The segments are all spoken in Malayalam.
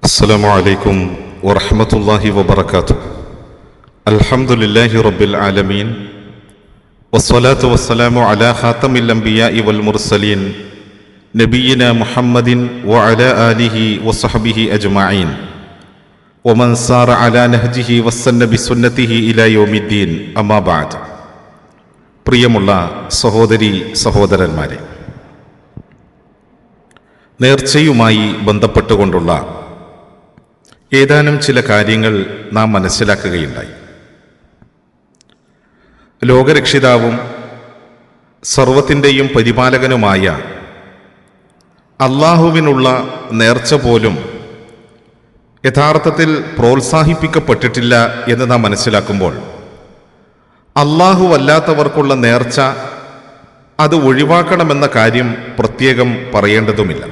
السلام عليكم ورحمة الله وبركاته. الحمد لله رب العالمين والصلاة والسلام على خاتم الأنبياء والمرسلين نبينا محمد وعلى آله وصحبه أجمعين ومن سار على نهجه واستنى بسنته إلى يوم الدين أما بعد. പ്രിയമുള്ള സഹോദരി സഹോദരന്മാരെ, നേർച്ചയുമായി ബന്ധപ്പെട്ടുകൊണ്ടുള്ള ഏതാനും ചില കാര്യങ്ങൾ നാം മനസ്സിലാക്കുകയുണ്ടായി. ലോകരക്ഷിതാവും സർവത്തിൻ്റെയും പരിപാലകനുമായ അള്ളാഹുവിനുള്ള നേർച്ച പോലും യഥാർത്ഥത്തിൽ പ്രോത്സാഹിപ്പിക്കപ്പെട്ടിട്ടില്ല എന്ന് നാം മനസ്സിലാക്കുമ്പോൾ, അല്ലാഹുവല്ലാത്തവർക്കുള്ള നേർച്ച അത് ഒഴിവാക്കണമെന്ന കാര്യം പ്രത്യേകം പറയേണ്ടതുമില്ല.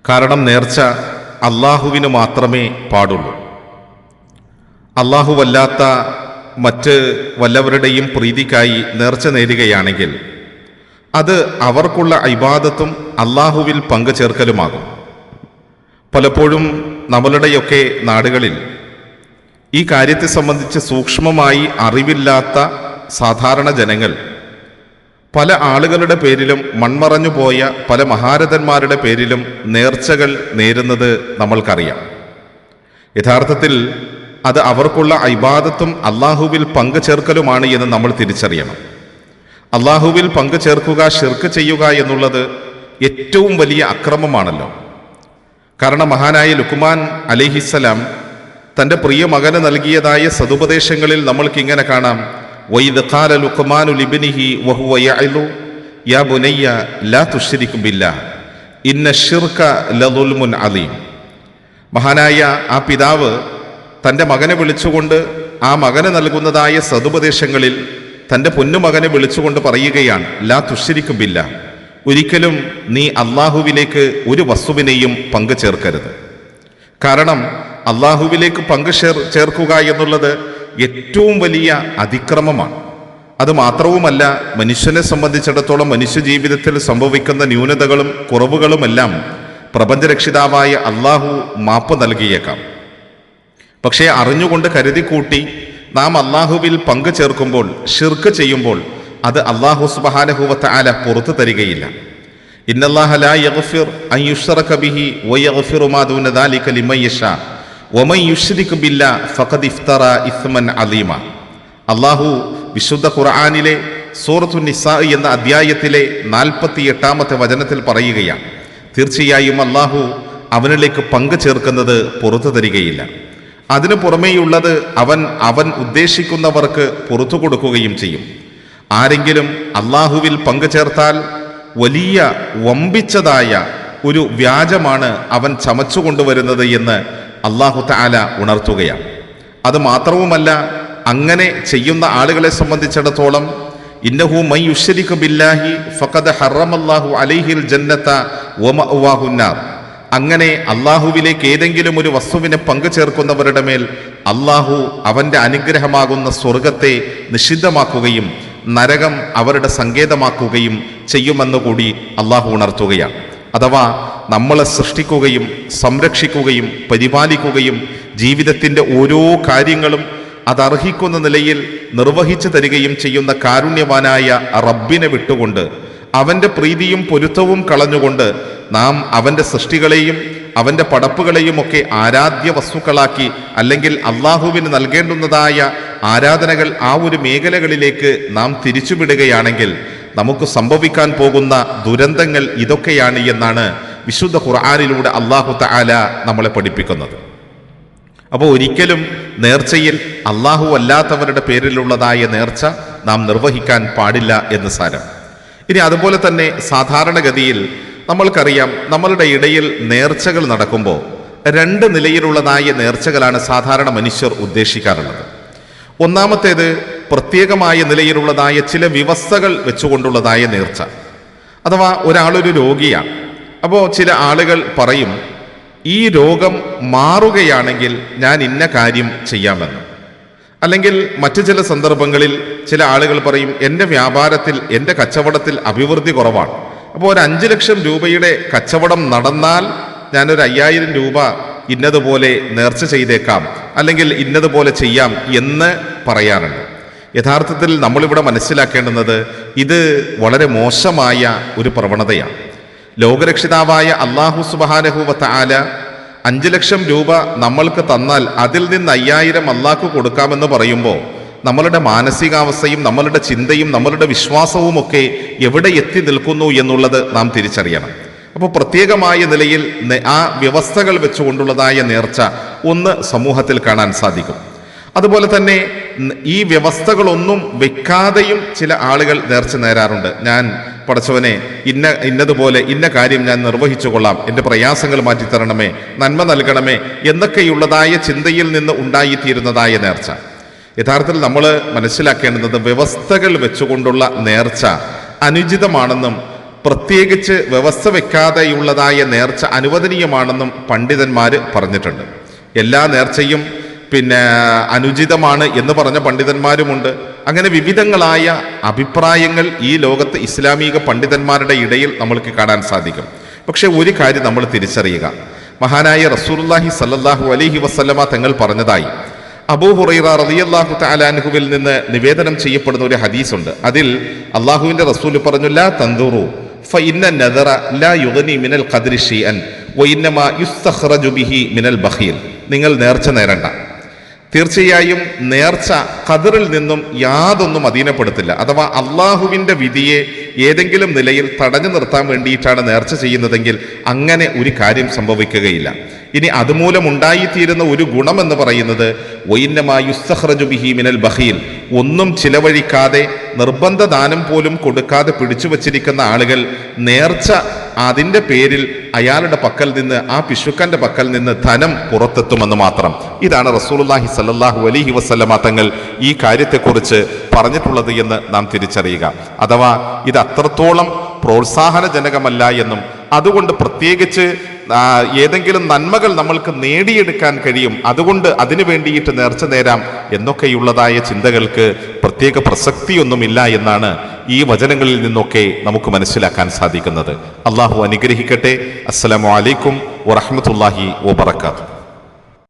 കാരണം നേർച്ച അള്ളാഹുവിന് മാത്രമേ പാടുള്ളൂ. അള്ളാഹുവല്ലാത്ത മറ്റ് വല്ലവരുടെയും പ്രീതിക്കായി നേർച്ച നേരുകയാണെങ്കിൽ അത് അവർക്കുള്ള ഇബാദത്തും അള്ളാഹുവിൽ പങ്കുചേർക്കലുമാകും. പലപ്പോഴും നമ്മളുടെയൊക്കെ നാടുകളിൽ ഈ കാര്യത്തെ സംബന്ധിച്ച് സൂക്ഷ്മമായി അറിവില്ലാത്ത സാധാരണ ജനങ്ങൾ പല ആളുകളുടെ പേരിലും മൺമറഞ്ഞു പോയ പല മഹാരഥന്മാരുടെ പേരിലും നേർച്ചകൾ നേരുന്നത് നമ്മൾക്കറിയാം. യഥാർത്ഥത്തിൽ അത് അവർക്കുള്ള ഇബാദത്തും അള്ളാഹുവിൽ പങ്കുചേർക്കലുമാണ് എന്ന് നമ്മൾ തിരിച്ചറിയണം. അള്ളാഹുവിൽ പങ്കുചേർക്കുക, ശിർക്ക് ചെയ്യുക എന്നുള്ളത് ഏറ്റവും വലിയ അക്രമമാണല്ലോ. കാരണം മഹാനായ ലുക്മാൻ അലൈഹിസ്സലാം തൻ്റെ പ്രിയ മകന് നൽകിയതായ സതുപദേശങ്ങളിൽ നമ്മൾക്കിങ്ങനെ കാണാം: വൈദ് ഖാല ലുക്മാനു ലിബ്നിഹി വഹുവ യഅ്ലു യാ ബുനയ്യ ലാ തുശ്രിക് ബില്ലാഹ് ഇന്ന ശിർക ലദുൽമുൻ അലീം. മഹാനായ ആ പിതാവ് തൻ്റെ മകനെ വിളിച്ചുകൊണ്ട് ആ മകന് നൽകുന്നതായ സതുപദേശങ്ങളിൽ തൻ്റെ പൊന്നുമകനെ വിളിച്ചുകൊണ്ട് പറയുകയാണ്: ലാ തുശ്രിക് ബില്ലാഹ്, ഒരിക്കലും നീ അള്ളാഹുവിലേക്ക് ഒരു വസ്തുവിനെയും പങ്കു ചേർക്കരുത്. കാരണം അള്ളാഹുവിലേക്ക് പങ്കു ചേർക്കുക എന്നുള്ളത് ഏറ്റവും വലിയ അതിക്രമമാണ്. അത് മാത്രവുമല്ല, മനുഷ്യനെ സംബന്ധിച്ചിടത്തോളം മനുഷ്യ ജീവിതത്തിൽ സംഭവിക്കുന്ന ന്യൂനതകളും കുറവുകളുമെല്ലാം പ്രപഞ്ചരക്ഷിതാവായ അള്ളാഹു മാപ്പ് നൽകിയേക്കാം. പക്ഷേ അറിഞ്ഞുകൊണ്ട് കരുതിക്കൂട്ടി നാം അള്ളാഹുവിൽ പങ്കു ചേർക്കുമ്പോൾ, ശിർക്ക് ചെയ്യുമ്പോൾ, അത് അള്ളാഹു സുബ്ഹാനഹു വ തആല പുറത്തു തരികയില്ല. ഇന്നല്ലാഹ ലാ യഗ്ഫിർ അൻ യുശ്റക ബിഹി വയഗ്ഫിറു മാ ദൂന ദാലിക ലിമൻ യശാ വമൻ യുശ്രിക് ബില്ലാഹ് ഫഖദ് ഇഫ്തറ ഇസ്മൻ അലീമ. അള്ളാഹു വിശുദ്ധ ഖുർആനിലെ സൂറത്തുൻ നിസാ എന്ന അധ്യായത്തിലെ 48-ാമത്തെ വചനത്തിൽ പറയുകയാണ്: തീർച്ചയായും അള്ളാഹു അവനിലേക്ക് പങ്കു ചേർക്കുന്നത് പുറത്തു തരികയില്ല. അതിനു പുറമേയുള്ളത് അവൻ ഉദ്ദേശിക്കുന്നവർക്ക് പുറത്തു കൊടുക്കുകയും ചെയ്യും. ആരെങ്കിലും അള്ളാഹുവിൽ പങ്കു ചേർത്താൽ വലിയ വമ്പിച്ചതായ ഒരു വ്യാജമാണ് അവൻ ചമച്ചു കൊണ്ടുവരുന്നത് എന്ന് അല്ലാഹു തആല ഉണർത്തുകയാണ്. അത് മാത്രവുമല്ല, അങ്ങനെ ചെയ്യുന്ന ആളുകളെ സംബന്ധിച്ചിടത്തോളം ഇന്നഹു മൻ യുശ്രിക് ബില്ലാഹി ഫഖദ് ഹറമല്ലാഹു അലൈഹിൽ ജന്നത വമഅവാഹു നാർ. അങ്ങനെ അള്ളാഹുവിലേക്ക് ഏതെങ്കിലും ഒരു വസ്തുവിനെ പങ്കു ചേർക്കുന്നവരുടെ മേൽ അള്ളാഹു അവൻ്റെ അനുഗ്രഹമാകുന്ന സ്വർഗത്തെ നിഷിദ്ധമാക്കുകയും നരകം അവരുടെ സങ്കേതമാക്കുകയും ചെയ്യുമെന്നുകൂടി അള്ളാഹു ഉണർത്തുകയാണ്. അഥവാ നമ്മളെ സൃഷ്ടിക്കുകയും സംരക്ഷിക്കുകയും പരിപാലിക്കുകയും ജീവിതത്തിൻ്റെ ഓരോ കാര്യങ്ങളും അതർഹിക്കുന്ന നിലയിൽ നിർവഹിച്ചു തരികയും ചെയ്യുന്ന കാരുണ്യവാനായ റബ്ബിനെ വിട്ടുകൊണ്ട്, അവൻ്റെ പ്രീതിയും പൊരുത്തവും കളഞ്ഞുകൊണ്ട് നാം അവൻ്റെ സൃഷ്ടികളെയും അവൻ്റെ പടപ്പുകളെയും ഒക്കെ ആരാധ്യ വസ്തുക്കളാക്കി, അല്ലെങ്കിൽ അള്ളാഹുവിന് നൽകേണ്ടുന്നതായ ആരാധനകൾ ആ ഒരു മേഖലകളിലേക്ക് നാം തിരിച്ചുവിടുകയാണെങ്കിൽ നമുക്ക് സംഭവിക്കാൻ പോകുന്ന ദുരന്തങ്ങൾ ഇതൊക്കെയാണ് എന്നാണ് വിശുദ്ധ ഖുർആനിലൂടെ അല്ലാഹു തആല നമ്മളെ പഠിപ്പിക്കുന്നത്. അപ്പോൾ ഒരിക്കലും നേർച്ചയിൽ അള്ളാഹു അല്ലാത്തവരുടെ പേരിലുള്ളതായ നേർച്ച നാം നിർവഹിക്കാൻ പാടില്ല എന്ന് സാരം. ഇനി അതുപോലെ തന്നെ സാധാരണഗതിയിൽ നമ്മൾക്കറിയാം, നമ്മളുടെ ഇടയിൽ നേർച്ചകൾ നടക്കുമ്പോൾ 2 നിലയിലുള്ളതായ നേർച്ചകളാണ് സാധാരണ മനുഷ്യർ ഉദ്ദേശിക്കാറുള്ളത്. ഒന്നാമത്തേത് പ്രത്യേകമായ നിലയിലുള്ളതായ ചില വ്യവസ്ഥകൾ വെച്ചുകൊണ്ടുള്ളതായ നേർച്ച. അഥവാ ഒരാളൊരു രോഗിയാണ്. അപ്പോൾ ചില ആളുകൾ പറയും, ഈ രോഗം മാറുകയാണെങ്കിൽ ഞാൻ ഇന്ന കാര്യം ചെയ്യാമെന്ന്. അല്ലെങ്കിൽ മറ്റു ചില സന്ദർഭങ്ങളിൽ ചില ആളുകൾ പറയും, എൻ്റെ വ്യാപാരത്തിൽ, എൻ്റെ കച്ചവടത്തിൽ അഭിവൃദ്ധി കുറവാണ്, അപ്പോൾ ഒരു 5 ലക്ഷം രൂപയുടെ കച്ചവടം നടന്നാൽ ഞാനൊരു 5000 രൂപ ഇന്നതുപോലെ നേർച്ച ചെയ്തേക്കാം, അല്ലെങ്കിൽ ഇന്നതുപോലെ ചെയ്യാം എന്ന് പറയാറുണ്ട്. യഥാർത്ഥത്തിൽ നമ്മളിവിടെ മനസ്സിലാക്കേണ്ടുന്നത് ഇത് വളരെ മോശമായ ഒരു പ്രവണതയാണ്. ലോകരക്ഷിതാവായ അല്ലാഹു സുബ്ഹാനഹു വ തആല 5 ലക്ഷം രൂപ നമ്മൾക്ക് തന്നാൽ അതിൽ നിന്ന് 5000 അല്ലാഹു കൊടുക്കാമെന്ന് പറയുമ്പോൾ നമ്മളുടെ മാനസികാവസ്ഥയും നമ്മളുടെ ചിന്തയും നമ്മളുടെ വിശ്വാസവും ഒക്കെ എവിടെ എത്തി നിൽക്കുന്നു എന്നുള്ളത് നാം തിരിച്ചറിയണം. അപ്പോൾ പ്രത്യേകമായ നിലയിൽ ആ വ്യവസ്ഥകൾ വെച്ചുകൊണ്ടുള്ളതായ നേർച്ച ഒന്ന് സമൂഹത്തിൽ കാണാൻ സാധിക്കും. അതുപോലെ തന്നെ ഈ വ്യവസ്ഥകളൊന്നും വെക്കാതെയും ചില ആളുകൾ നേർച്ച നേരാറുണ്ട്. ഞാൻ പടച്ചവനെ ഇന്നതുപോലെ ഇന്ന കാര്യം ഞാൻ നിർവഹിച്ചു കൊള്ളാം, എൻ്റെ പ്രയാസങ്ങൾ മാറ്റിത്തരണമേ, നന്മ നൽകണമേ എന്നൊക്കെയുള്ളതായ ചിന്തയിൽ നിന്ന് ഉണ്ടായിത്തീരുന്നതായ നേർച്ച. യഥാർത്ഥത്തിൽ നമ്മൾ മനസ്സിലാക്കേണ്ടുന്നത് വ്യവസ്ഥകൾ വെച്ചുകൊണ്ടുള്ള നേർച്ച അനുചിതമാണെന്നും പ്രത്യേകിച്ച് വ്യവസ്ഥ വെക്കാതെയുള്ളതായ നേർച്ച അനുവദനീയമാണെന്നും പണ്ഡിതന്മാർ പറഞ്ഞിട്ടുണ്ട്. എല്ലാ നേർച്ചയും അനുചിതമാണ് എന്ന് പറഞ്ഞ പണ്ഡിതന്മാരുമുണ്ട്. അങ്ങനെ വിവിധങ്ങളായ അഭിപ്രായങ്ങൾ ഈ ലോകത്ത് ഇസ്ലാമിക പണ്ഡിതന്മാരുടെ ഇടയിൽ നമ്മൾക്ക് കാണാൻ സാധിക്കും. പക്ഷെ ഒരു കാര്യം നമ്മൾ തിരിച്ചറിയുക, മഹാനായ റസൂലുള്ളാഹി സ്വല്ലല്ലാഹു അലൈഹി വസല്ലമ തങ്ങൾ പറഞ്ഞതായി അബൂ ഹുറൈറ റളിയല്ലാഹു തആല അൻഹുവിൽ നിന്ന് നിവേദനം ചെയ്യപ്പെടുന്ന ഒരു ഹദീസുണ്ട്. അതിൽ അള്ളാഹുവിന്റെ റസൂൽ പറഞ്ഞു, ലാ തൻദുറു ഫഇന്ന നദറ ലാ യുഗ്നി മിനൽ ഖദ്രി ഷൈഅൻ വഇന്നമാ യുസ്തഖ്റജു ബിഹി മിനൽ ബഖീൽ. നിങ്ങൾ നേർച്ച നേരണ്ട. തീർച്ചയായും നേർച്ച ഖദറിൽ നിന്നും യാതൊന്നും അധീനപ്പെടുത്തില്ല. അഥവാ അള്ളാഹുവിൻ്റെ വിധിയെ ഏതെങ്കിലും നിലയിൽ തടഞ്ഞു നിർത്താൻ വേണ്ടിയിട്ടാണ് നേർച്ച ചെയ്യുന്നതെങ്കിൽ അങ്ങനെ ഒരു കാര്യം സംഭവിക്കുകയില്ല. ഇനി അതുമൂലം ഉണ്ടായിത്തീരുന്ന ഒരു ഗുണമെന്ന് പറയുന്നത് വഇന്നമാ യുസ്തഖ്റജു ബിഹി മിനൽ ബഖീൽ, ഒന്നും ചിലവഴിക്കാതെ നിർബന്ധ ദാനം പോലും കൊടുക്കാതെ പിടിച്ചു വച്ചിരിക്കുന്ന ആളുകൾ നേർച്ച അതിൻ്റെ പേരിൽ അയാളുടെ പക്കൽ നിന്ന്, ആ പിശുക്കൻ്റെ പക്കൽ നിന്ന് ധനം പുറത്തെത്തുമെന്ന് മാത്രം. ഇതാണ് റസൂലുള്ളാഹി സ്വല്ലല്ലാഹു അലൈഹി വസല്ലമ തങ്ങൾ ഈ കാര്യത്തെക്കുറിച്ച് പറഞ്ഞിട്ടുള്ളത് എന്ന് നാം തിരിച്ചറിയുക. അഥവാ ഇത് അത്രത്തോളം പ്രോത്സാഹനജനകമല്ല എന്നും അതുകൊണ്ട് പ്രത്യേകിച്ച് ഏതെങ്കിലും നന്മകൾ നമ്മൾക്ക് നേടിയെടുക്കാൻ കഴിയും, അതുകൊണ്ട് അതിനു വേണ്ടിയിട്ട് നേർച്ച നേരാം എന്നൊക്കെയുള്ളതായ ചിന്തകൾക്ക് പ്രത്യേക പ്രസക്തിയൊന്നുമില്ല എന്നാണ് ഈ വചനങ്ങളിൽ നിന്നൊക്കെ നമുക്ക് മനസ്സിലാക്കാൻ സാധിക്കുന്നത്. അള്ളാഹു അനുഗ്രഹിക്കട്ടെ. അസ്സലാമു അലൈക്കും വറഹ്മത്തുള്ളാഹി വബറകാതുഹു.